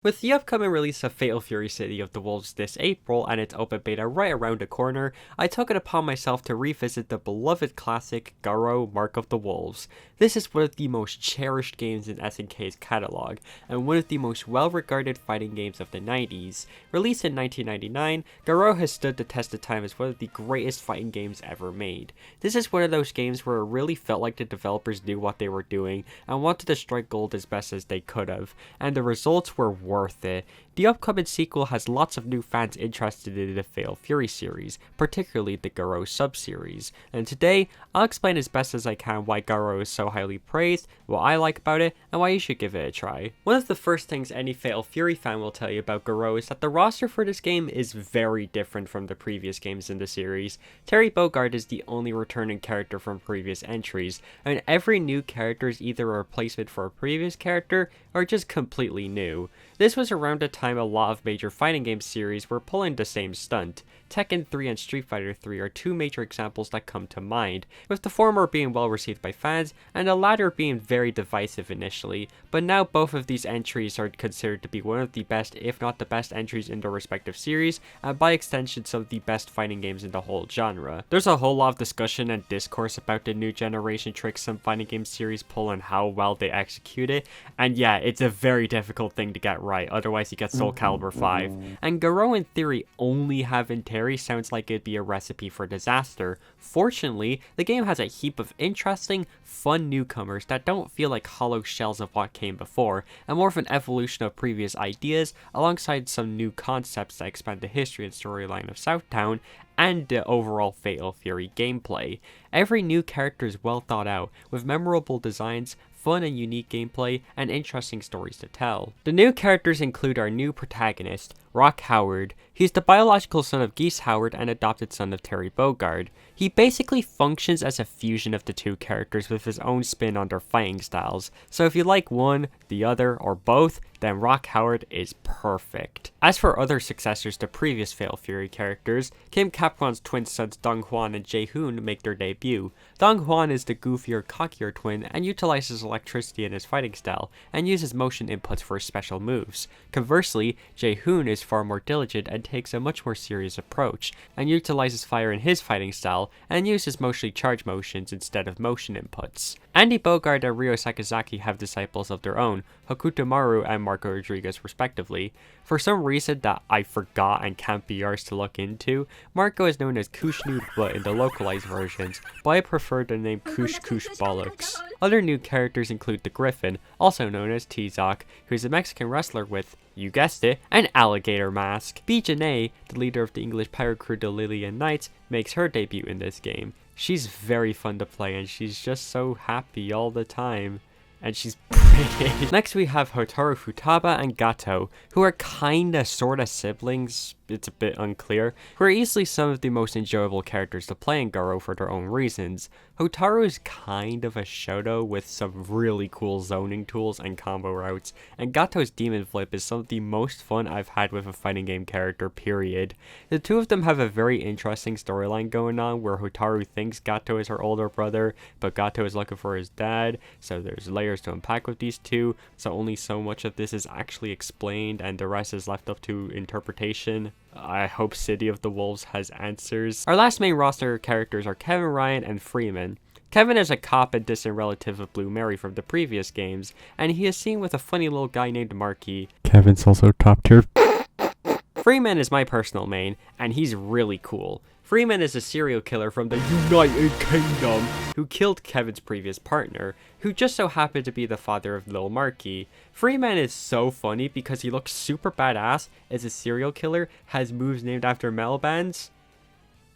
With the upcoming release of Fatal Fury City of the Wolves this April and its open beta right around the corner, I took it upon myself to revisit the beloved classic Garou Mark of the Wolves. This is one of the most cherished games in SNK's catalog, and one of the most well-regarded fighting games of the 90s. Released in 1999, Garou has stood the test of time as one of the greatest fighting games ever made. This is one of those games where it really felt like the developers knew what they were doing and wanted to strike gold as best as they could have, and the results were worth it. The upcoming sequel has lots of new fans interested in the Fatal Fury series, particularly the Garou sub-series, and today I'll explain as best as I can why Garou is so highly praised, what I like about it, and why you should give it a try. One of the first things any Fatal Fury fan will tell you about Garou is that the roster for this game is very different from the previous games in the series. Terry Bogard is the only returning character from previous entries, and every new character is either a replacement for a previous character or just completely new. This was around the time a lot of major fighting game series were pulling the same stunt. Tekken 3 and Street Fighter 3 are two major examples that come to mind, with the former being well received by fans and the latter being very divisive initially, but now both of these entries are considered to be one of the best, if not the best entries in their respective series, and by extension some of the best fighting games in the whole genre. There's a whole lot of discussion and discourse about the new generation tricks some fighting game series pull and how well they execute it, and yeah, it's a very difficult thing to get right, otherwise you get Soul Calibur 5. And Garou in theory only having Terry sounds like it'd be a recipe for disaster. Fortunately, the game has a heap of interesting, fun newcomers that don't feel like hollow shells of what came before, and more of an evolution of previous ideas, alongside some new concepts that expand the history and storyline of Southtown, and the overall Fatal Fury gameplay. Every new character is well thought out, with memorable designs, fun and unique gameplay, and interesting stories to tell. The new characters include our new protagonist, Rock Howard. He's the biological son of Geese Howard and adopted son of Terry Bogard. He basically functions as a fusion of the two characters with his own spin on their fighting styles, so if you like one, the other, or both, then Rock Howard is perfect. As for other successors to previous Fatal Fury characters, Kim Capron's twin sons Dong Hwan and Jae Hoon make their debut. Dong Hwan is the goofier, cockier twin and utilizes electricity in his fighting style, and uses motion inputs for his special moves. Conversely, Jae Hoon is far more diligent and takes a much more serious approach, and utilizes fire in his fighting style, and uses mostly charge motions instead of motion inputs. Andy Bogard and Ryo Sakazaki have disciples of their own, Hokuto Maru and Marco Rodriguez respectively. For some reason that I forgot and can't be arsed to look into, Marco is known as Kush Nude Butt in the localized versions, but I prefer the name Kush Kush Bollocks. Other new characters include the Griffin, also known as T-Zoc, who is a Mexican wrestler with, you guessed it, an alligator mask. B. Janae, the leader of the English pirate crew the Lillian Knights, makes her debut in this game. She's very fun to play and she's just so happy all the time. And she's pretty. Next we have Hotaru Futaba and Gato, who are kinda sorta siblings, it's a bit unclear, who are easily some of the most enjoyable characters to play in Garou for their own reasons. Hotaru is kind of a Shoto with some really cool zoning tools and combo routes, and Gato's Demon Flip is some of the most fun I've had with a fighting game character, period. The two of them have a very interesting storyline going on where Hotaru thinks Gato is her older brother, but Gato is looking for his dad, so there's layers to unpack with these two, so only so much of this is actually explained and the rest is left up to interpretation. I hope City of the Wolves has answers. Our last main roster characters are Kevin, Ryan, and Freeman. Kevin is a cop and distant relative of Blue Mary from the previous games, and he is seen with a funny little guy named Marky. Kevin's also top tier. Freeman is my personal main, and he's really cool. Freeman is a serial killer from the United Kingdom who killed Kevin's previous partner, who just so happened to be the father of Lil Marky. Freeman is so funny because he looks super badass as a serial killer, has moves named after metal bands,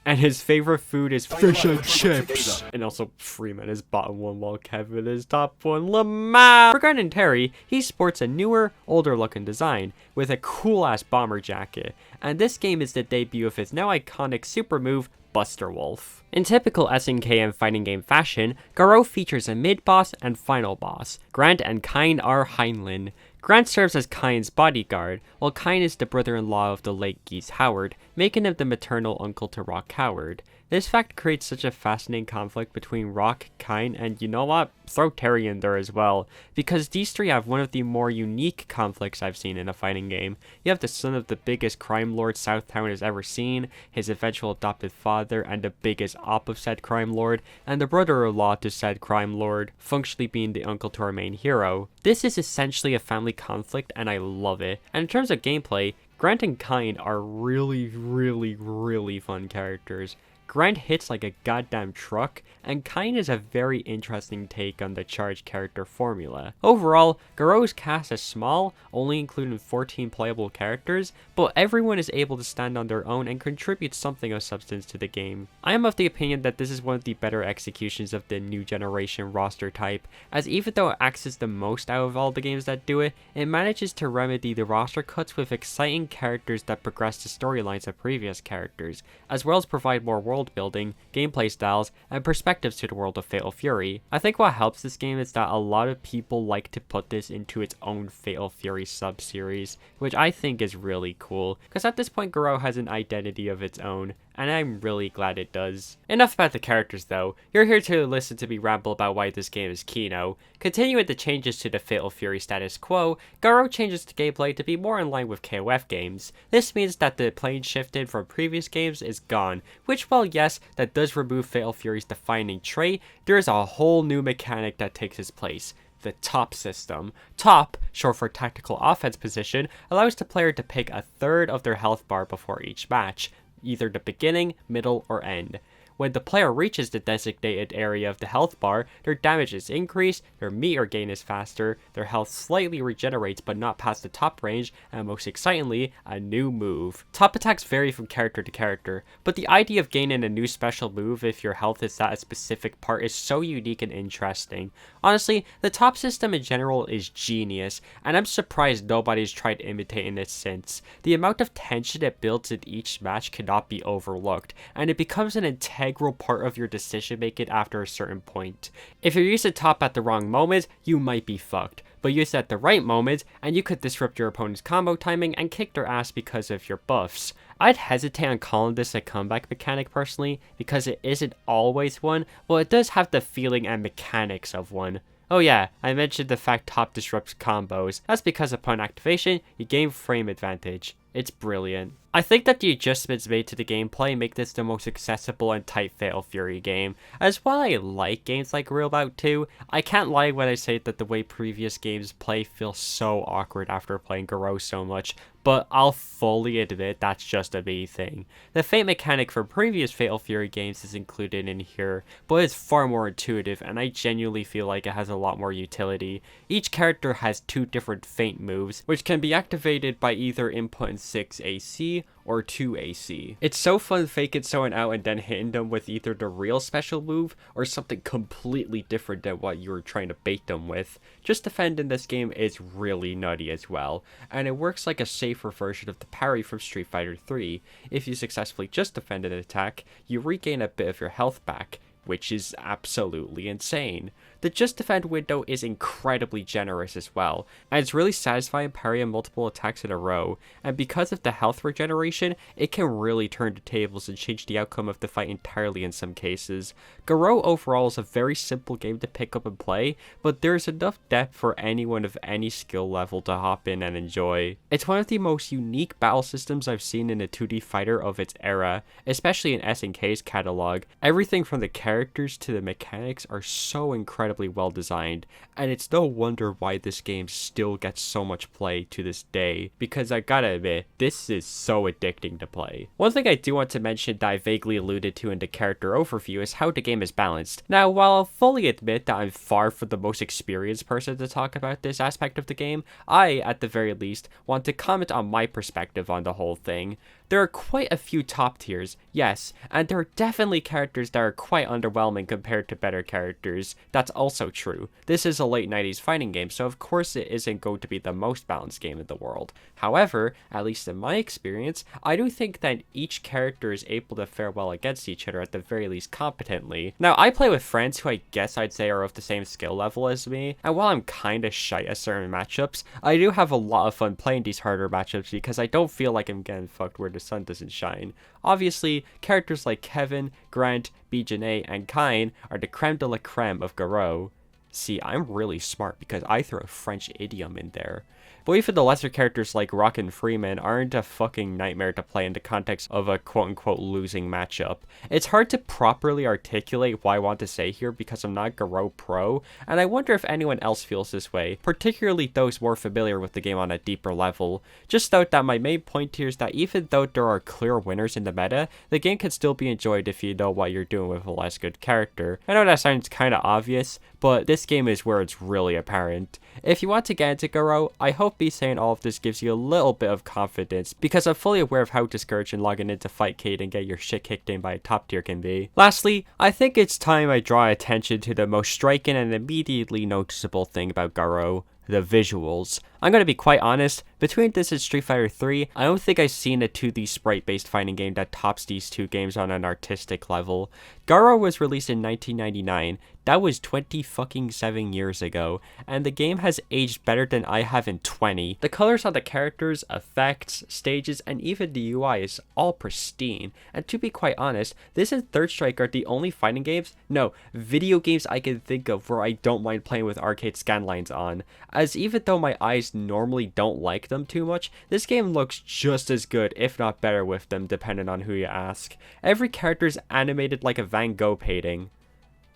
and his favorite food is fish and chips. And also, Freeman is bottom one while Kevin is top one. Lamau! Regarding Terry, he sports a newer, older looking design with a cool ass bomber jacket. And this game is the debut of his now iconic super move, Buster Wolf. In typical SNK and fighting game fashion, Garou features a mid-boss and final boss. Grant and Kine are Heinlein. Grant serves as Kine's bodyguard, while Kine is the brother-in-law of the late Geese Howard, making him the maternal uncle to Rock Howard. This fact creates such a fascinating conflict between Rock, Kine, and you know what? Throw Terry in there as well, because these three have one of the more unique conflicts I've seen in a fighting game. You have the son of the biggest crime lord Southtown has ever seen, his eventual adopted father, and the biggest op of said crime lord, and the brother-in-law to said crime lord, functionally being the uncle to our main hero. This is essentially a family conflict, and I love it. And in terms of gameplay, Grant and Kine are really fun characters. Grant hits like a goddamn truck, and Kine is a very interesting take on the charged character formula. Overall, Garou's cast is small, only including 14 playable characters, but everyone is able to stand on their own and contribute something of substance to the game. I am of the opinion that this is one of the better executions of the new generation roster type, as even though it axes the most out of all the games that do it, it manages to remedy the roster cuts with exciting characters that progress the storylines of previous characters, as well as provide more world building, gameplay styles, and perspectives to the world of Fatal Fury. I think what helps this game is that a lot of people like to put this into its own Fatal Fury sub-series, which I think is really cool, because at this point Garou has an identity of its own, and I'm really glad it does. Enough about the characters though, you're here to listen to me ramble about why this game is Kino. Continuing the changes to the Fatal Fury status quo, Garou changes the gameplay to be more in line with KOF games. This means that the plane shifted from previous games is gone, which while yes, that does remove Fatal Fury's defining trait, there is a whole new mechanic that takes its place. The top system. Top, short for tactical offense position, allows the player to pick a third of their health bar before each match, either the beginning, middle, or end. When the player reaches the designated area of the health bar, their damage is increased, their meter gain is faster, their health slightly regenerates but not past the top range, and most excitingly, a new move. Top attacks vary from character to character, but the idea of gaining a new special move if your health is at a specific part is so unique and interesting. Honestly, the top system in general is genius, and I'm surprised nobody's tried imitating it since. The amount of tension it builds in each match cannot be overlooked, and it becomes an integral part of your decision making after a certain point. If you use the top at the wrong moment, you might be fucked, but use it at the right moment, and you could disrupt your opponent's combo timing and kick their ass because of your buffs. I'd hesitate on calling this a comeback mechanic personally, because it isn't always one, but it does have the feeling and mechanics of one. Oh yeah, I mentioned the fact top disrupts combos. That's because upon activation, you gain frame advantage. It's brilliant. I think that the adjustments made to the gameplay make this the most accessible and tight Fatal Fury game. As while I like games like Real Bout 2, I can't lie when I say that the way previous games play feels so awkward after playing Garou so much, but I'll fully admit that's just a me thing. The feint mechanic for previous Fatal Fury games is included in here, but it's far more intuitive and I genuinely feel like it has a lot more utility. Each character has 2 different feint moves, which can be activated by either inputting 6 AC or 2 AC. It's so fun faking someone out and then hitting them with either the real special move or something completely different than what you were trying to bait them with. Just Defend in this game is really nutty as well, and it works like a safer version of the parry from Street Fighter 3. If you successfully Just Defend an attack, you regain a bit of your health back, which is absolutely insane. The Just Defend window is incredibly generous as well, and it's really satisfying parrying multiple attacks in a row, and because of the health regeneration, it can really turn the tables and change the outcome of the fight entirely in some cases. Garou overall is a very simple game to pick up and play, but there's enough depth for anyone of any skill level to hop in and enjoy. It's one of the most unique battle systems I've seen in a 2D fighter of its era, especially in SNK's catalog. Everything from the characters to the mechanics are so incredibly well designed, and it's no wonder why this game still gets so much play to this day, because I gotta admit, this is so addicting to play. One thing I do want to mention that I vaguely alluded to in the character overview is how the game is balanced. Now, while I'll fully admit that I'm far from the most experienced person to talk about this aspect of the game, I, at the very least, want to comment on my perspective on the whole thing. There are quite a few top tiers, yes, and there are definitely characters that are quite underwhelming compared to better characters. That's also true. This is a late 90s fighting game, so of course it isn't going to be the most balanced game in the world. However, at least in my experience, I do think that each character is able to fare well against each other at the very least competently. Now, I play with friends who I guess I'd say are of the same skill level as me, and while I'm kinda shy at certain matchups, I do have a lot of fun playing these harder matchups because I don't feel like I'm getting fucked where the sun doesn't shine. Obviously, characters like Kevin, Grant, Bijane, and Kain are the creme de la creme of Garou. See, I'm really smart because I throw a French idiom in there. But even the lesser characters like Rock and Freeman aren't a fucking nightmare to play in the context of a quote-unquote losing matchup. It's hard to properly articulate what I want to say here because I'm not Garou Pro, and I wonder if anyone else feels this way, particularly those more familiar with the game on a deeper level. Just note that my main point here is that even though there are clear winners in the meta, the game can still be enjoyed if you know what you're doing with a less good character. I know that sounds kinda obvious, but this game is where it's really apparent. If you want to get into Garou, I hope me saying all of this gives you a little bit of confidence, because I'm fully aware of how discouraging logging into Fightcade and get your shit kicked in by a top tier can be. Lastly, I think it's time I draw attention to the most striking and immediately noticeable thing about Garou: the visuals. I'm gonna be quite honest, between this and Street Fighter 3, I don't think I've seen a 2D sprite-based fighting game that tops these two games on an artistic level. Garou was released in 1999, that was 27 years ago, and the game has aged better than I have in 20. The colors on the characters, effects, stages, and even the UI is all pristine, and to be quite honest, this and Third Strike are the only fighting games, no, video games I can think of where I don't mind playing with arcade scanlines on, as even though my eyes normally don't like them too much, this game looks just as good, if not better with them, depending on who you ask. Every character is animated like a Van Gogh painting.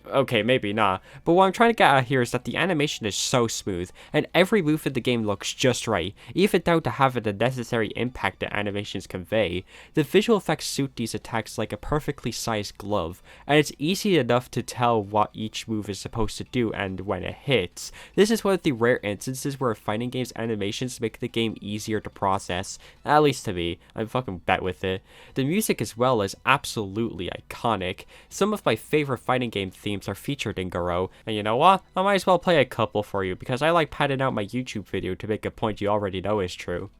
Okay, maybe not, but what I'm trying to get at here is that the animation is so smooth, and every move in the game looks just right, even down to having the necessary impact that animations convey. The visual effects suit these attacks like a perfectly sized glove, and it's easy enough to tell what each move is supposed to do and when it hits. This is one of the rare instances where a fighting game's animations make the game easier to process, at least to me. I'm fucking bet with it. The music as well is absolutely iconic. Some of my favorite fighting game themes are featured in Garou, and you know what? I might as well play a couple for you because I like padding out my YouTube video to make a point you already know is true.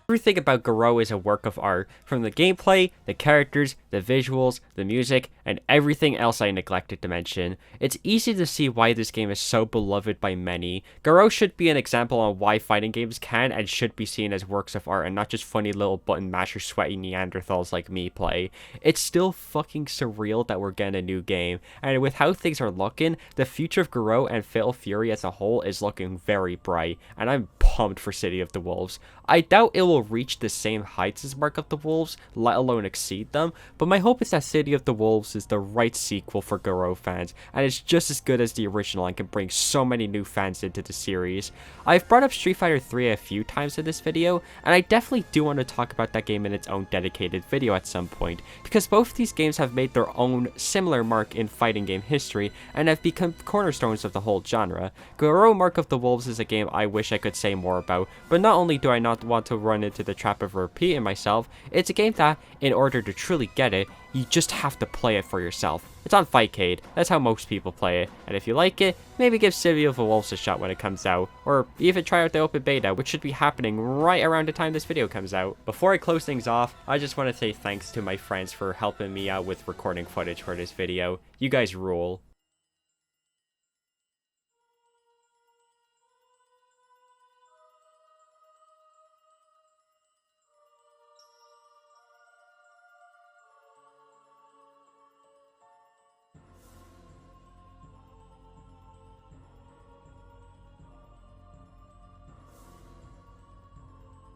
Everything about Garou is a work of art, from the gameplay, the characters, the visuals, the music, and everything else I neglected to mention. It's easy to see why this game is so beloved by many. Garou should be an example on why fighting games can and should be seen as works of art and not just funny little button masher sweaty Neanderthals like me play. It's still fucking surreal that we're getting a new game, and with how things are looking, the future of Garou and Fatal Fury as a whole is looking very bright, and I'm pumped for City of the Wolves. I doubt it will reach the same heights as Mark of the Wolves, let alone exceed them, but my hope is that City of the Wolves is the right sequel for Garou fans, and it's just as good as the original and can bring so many new fans into the series. I've brought up Street Fighter 3 a few times in this video, and I definitely do want to talk about that game in its own dedicated video at some point, because both these games have made their own similar mark in fighting game history, and have become cornerstones of the whole genre. Garou Mark of the Wolves is a game I wish I could say more about, but not only do I not want to run into the trap of repeating myself, it's a game that, in order to truly get it, you just have to play it for yourself. It's on Fightcade, that's how most people play it, and if you like it, maybe give City of the Wolves a shot when it comes out, or even try out the open beta, which should be happening right around the time this video comes out. Before I close things off, I just want to say thanks to my friends for helping me out with recording footage for this video. You guys rule.